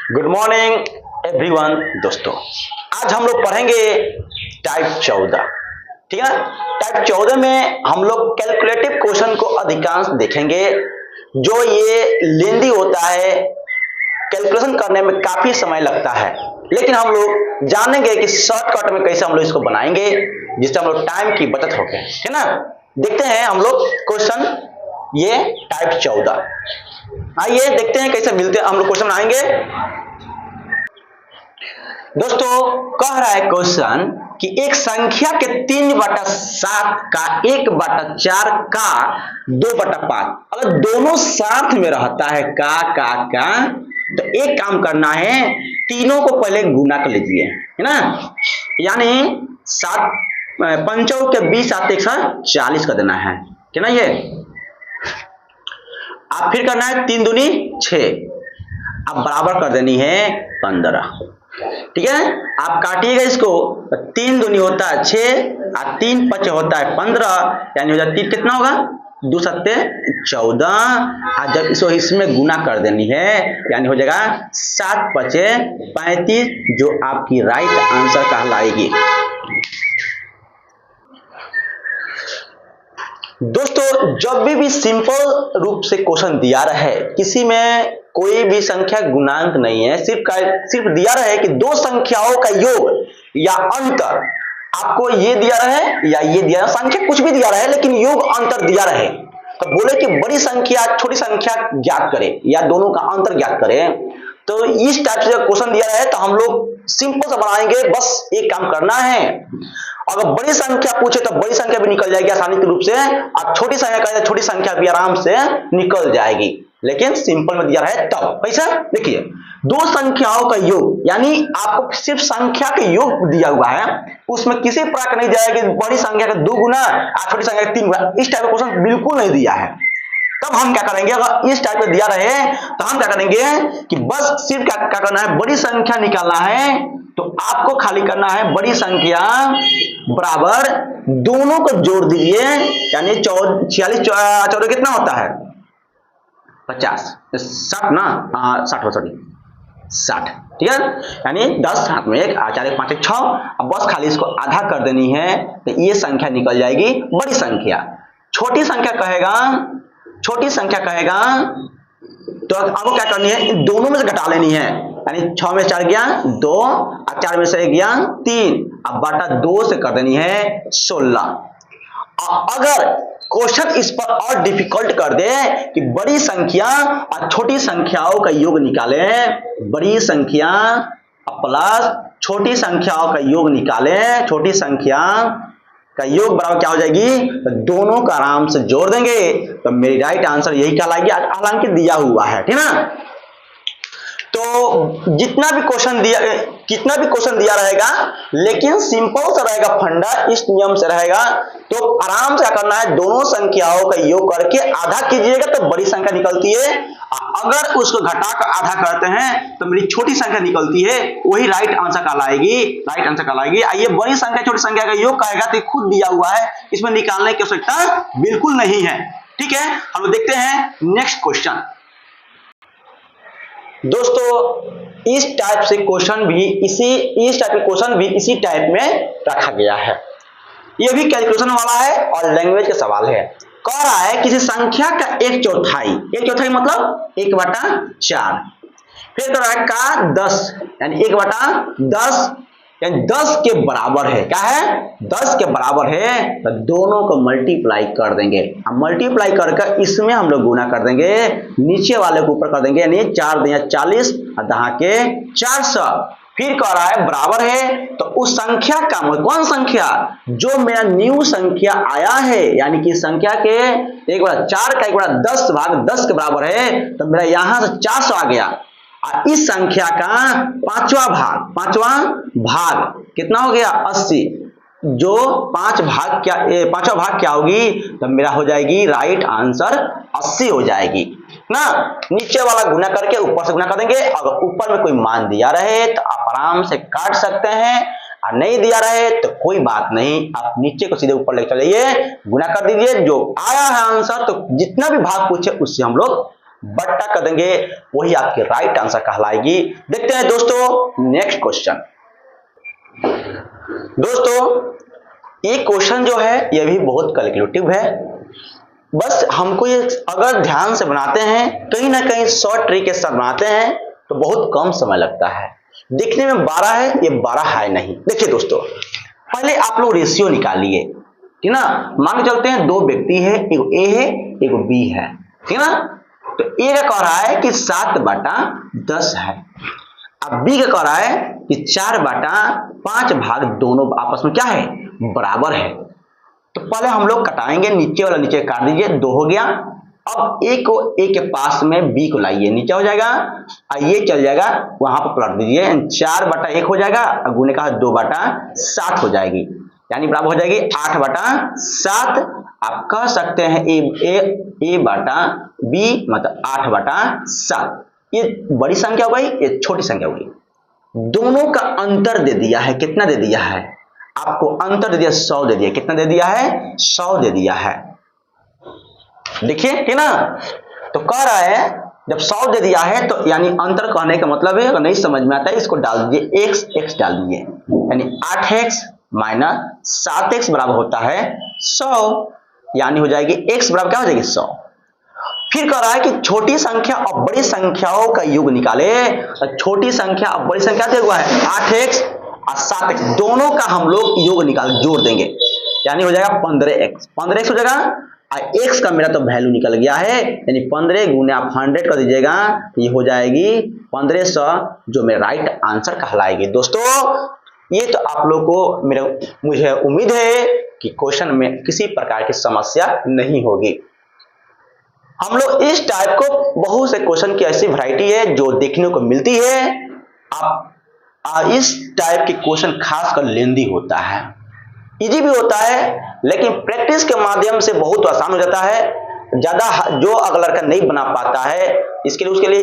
Good morning everyone दोस्तों। आज हम लोग पढ़ेंगे टाइप 14। ठीक है, टाइप 14 में हम लोग कैलकुलेटिव क्वेश्चन को अधिकांश देखेंगे। जो ये लेंदी होता है, कैलकुलेशन करने में काफी समय लगता है, लेकिन हम लोग जानेंगे कि शॉर्टकट में कैसे हम लोग इसको बनाएंगे जिससे हम लोग टाइम की बचत हो गए। है ना, देखते हैं हम लोग क्वेश्चन ये टाइप 14। आइए देखते हैं कैसे मिलते हैं हम लोग क्वेश्चन बनाएंगे। दोस्तों कह रहा है क्वेश्चन कि एक संख्या के 3/7 का 1/4 का 2/5 अगर दोनों साथ में रहता है का तो एक काम करना है, तीनों को पहले गुना कर लीजिए, है ना। यानी 7 पंचों के 20 आते 140 कर देना है ना। ये आप फिर करना है 3 दूनी 6, अब बराबर कर देनी है 15। ठीक है, आप काटिएगा इसको, 3 दूनी होता है 6 और 3 5 होता है 15, यानी हो जाता है कितना होगा 2 7 14। और जब इसको इसमें गुना कर देनी है यानी हो जाएगा 7 5 35, जो आपकी राइट आंसर कहलाएगी। दोस्तों जब भी सिंपल रूप से क्वेश्चन दिया रहे, किसी में कोई भी संख्या गुणांक नहीं है, सिर्फ दिया रहे कि दो संख्याओं का योग या अंतर, आपको ये दिया रहे या ये दिया रहे, संख्या कुछ भी दिया रहे लेकिन योग अंतर दिया रहे, तो बोले कि बड़ी संख्या छोटी संख्या ज्ञात करे या दोनों का अंतर ज्ञात करे। तो इस टाइप से क्वेश्चन दिया है तो हम लोग सिंपल से बनाएंगे, बस एक काम करना है। अगर बड़ी संख्या पूछे तो बड़ी संख्या भी निकल जाएगी आसानी के रूप से, और छोटी संख्या कहे तो छोटी संख्या भी आराम से निकल जाएगी, लेकिन सिंपल में दिया है तब। कैसा, देखिए दो संख्याओं का योग, यानी आपको सिर्फ संख्या का योग दिया हुआ है, उसमें किसी प्रकार का नहीं दिया है कि बड़ी संख्या का 2 गुना और छोटी संख्या का 3 गुना, इस टाइप का क्वेश्चन बिल्कुल नहीं दिया है। तब हम क्या करेंगे, अगर इस टाइप का दिया रहे तो हम क्या करेंगे कि बस सिर्फ क्या करना है, बड़ी संख्या निकालना है। तो आपको खाली करना है बड़ी संख्या बराबर दोनों को जोड़ दीजिए, यानी 46 14 कितना होता है 50 60 ना, 60 सॉरी 60। ठीक है, यानी 10 हाथ में 1 4 1 5 1 6। अब बस खाली इसको आधा कर देनी है तो ये संख्या निकल जाएगी बड़ी संख्या। छोटी संख्या कहेगा तो आपको क्या करनी है, दोनों में से घटा लेनी है, यानी 6 में 4 गया 2 और 4 में से 1 गया 3, अब बटा 2 से कर देनी है 16। अगर क्वेश्चन इस पर और डिफिकल्ट कर दे कि बड़ी संख्या और छोटी संख्याओं का योग निकालें, बड़ी संख्या प्लस छोटी संख्याओं का योग निकालें, छोटी संख्या का योग बराबर क्या हो जाएगी, तो दोनों का आराम से जोड़ देंगे तो मेरी राइट आंसर यही कहलाएगी, हालांकि दिया हुआ है। ठीक ना, तो जितना भी क्वेश्चन दिया रहेगा, लेकिन सिंपल सा रहेगा, फंडा इस नियम से रहेगा। तो आराम से क्या करना है, दोनों संख्याओं का योग करके आधा कीजिएगा तो बड़ी संख्या निकलती है, अगर उसको घटाकर आधा करते हैं तो मेरी छोटी संख्या निकलती है, वही राइट आंसर कहलाएगी। आइए बड़ी संख्या छोटी संख्या का योग कहेगा तो खुद दिया हुआ है, इसमें निकालने की आवश्यकता बिल्कुल नहीं है। ठीक है, हम लोग देखते हैं नेक्स्ट क्वेश्चन। दोस्तों इस टाइप के क्वेश्चन भी इसी टाइप में रखा गया है। यह भी कैलकुलेशन वाला है और लैंग्वेज का सवाल है। कह रहा है किसी संख्या का 1/4 मतलब 1/4, फिर कह रहा है का 10 यानी 1/10 यानी 10 के बराबर है। क्या है, 10 के बराबर है, तो दोनों को मल्टीप्लाई कर देंगे। अब मल्टीप्लाई करके इसमें हम लोग गुना कर देंगे, नीचे वाले को ऊपर कर देंगे, यानी 4 दिया 40 और दहा के 400। फिर कह रहा है बराबर है, तो उस संख्या का कौन संख्या, जो मेरा न्यू संख्या आया है, यानी कि संख्या के 1/4 का 1/10 भाग 10 के बराबर है, तो मेरा यहां से 400 आ गया। इस संख्या का पांचवा भाग कितना हो गया 80, जो पांचवा भाग क्या होगी, तो मेरा हो जाएगी राइट आंसर 80 हो जाएगी ना। नीचे वाला गुना करके ऊपर से गुना कर देंगे। अगर ऊपर में कोई मान दिया रहे तो आप आराम से काट सकते हैं, और नहीं दिया रहे तो कोई बात नहीं, आप नीचे को सीधे ऊपर लेकर चलिए, गुना कर दीजिए, जो आया है आंसर तो जितना भी भाग पूछे उससे हम लोग बट्टा कर देंगे, वही आपकी राइट आंसर कहलाएगी। देखते हैं दोस्तों नेक्स्ट क्वेश्चन। दोस्तों ये क्वेश्चन जो है ये भी बहुत कैलकुलेटिव है, बस हमको ये अगर ध्यान से बनाते हैं, कहीं ना कहीं शॉर्ट ट्रिक के साथ बनाते हैं तो बहुत कम समय लगता है। देखने में 12 है, ये 12 है नहीं। देखिए दोस्तों, पहले आप लोग रेशियो निकालिए, ठीक ना। मान के चलते हैं दो व्यक्ति है, एक ए है एक बी है, ठीक ना। तो ए का कह रहा है कि 7/10 है, अब बी का कह रहा है कि 4/5 भाग दोनों आपस में क्या है, बराबर है। तो पहले हम लोग कटाएंगे, नीचे वाला नीचे काट दीजिए, 2 हो गया। अब ए को ए के पास में बी को लाइए, नीचे हो जाएगा और ये चल जाएगा वहां पर पलट दीजिए, 4/1 हो जाएगा और गुने का 2/7 हो जाएगी, यानी बराबर हो जाएगी 8/7। आप कह सकते हैं ए बटा बी मतलब 8/7। ये बड़ी संख्या हो गई, ये छोटी संख्या होगी। दोनों का अंतर दे दिया है, कितना दे दिया है आपको, अंतर दे दिया 100 दे दिया, कितना दे दिया है 100 दे दिया है। देखिए ठीक ना। तो कह रहा है जब 100 दे दिया है तो यानी अंतर कहने का मतलब है, अगर नहीं समझ में आता है इसको डाल दीजिए, x डाल दीजिए, यानी 8x माइनस 7x बराबर होता है 100, यानी हो जाएगी x बराबर क्या हो जाएगी 100। फिर कह रहा है कि छोटी संख्या और बड़ी संख्याओं का योग निकाले। छोटी संख्या और बड़ी संख्या से हुआ है 8x और 7x, दोनों का हम लोग योग निकाल जोड़ देंगे, यानी हो जाएगा 15x हो जाएगा। x का मेरा तो वैल्यू निकल गया है, यानी 15 गुने आप 100 कर दीजिएगा, ये हो जाएगी 1500, जो मेरा राइट आंसर कहलाएगी। दोस्तों ये तो आप लोग को मुझे उम्मीद है कि क्वेश्चन में किसी प्रकार की समस्या नहीं होगी। हम लोग इस टाइप को बहुत से क्वेश्चन की ऐसी वैरायटी है जो देखने को मिलती है। आप इस टाइप के क्वेश्चन खासकर लेंदी होता है, इजी भी होता है, लेकिन प्रैक्टिस के माध्यम से बहुत आसान हो जाता है। ज्यादा जो अगर लड़का नहीं बना पाता है इसके लिए उसके लिए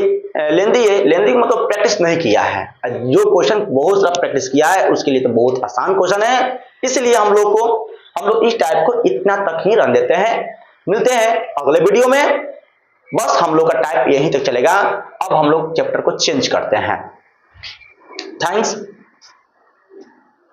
लेंदी है, लेंदी मतलब प्रैक्टिस नहीं किया है। जो क्वेश्चन बहुत सारा प्रैक्टिस किया है उसके लिए तो बहुत आसान क्वेश्चन है, इसलिए हम लोग इस टाइप को इतना तक ही रन देते हैं। मिलते हैं अगले वीडियो में, बस हम लोग का टाइप यहीं तक चलेगा। अब हम लोग चैप्टर को चेंज करते हैं। थैंक्स।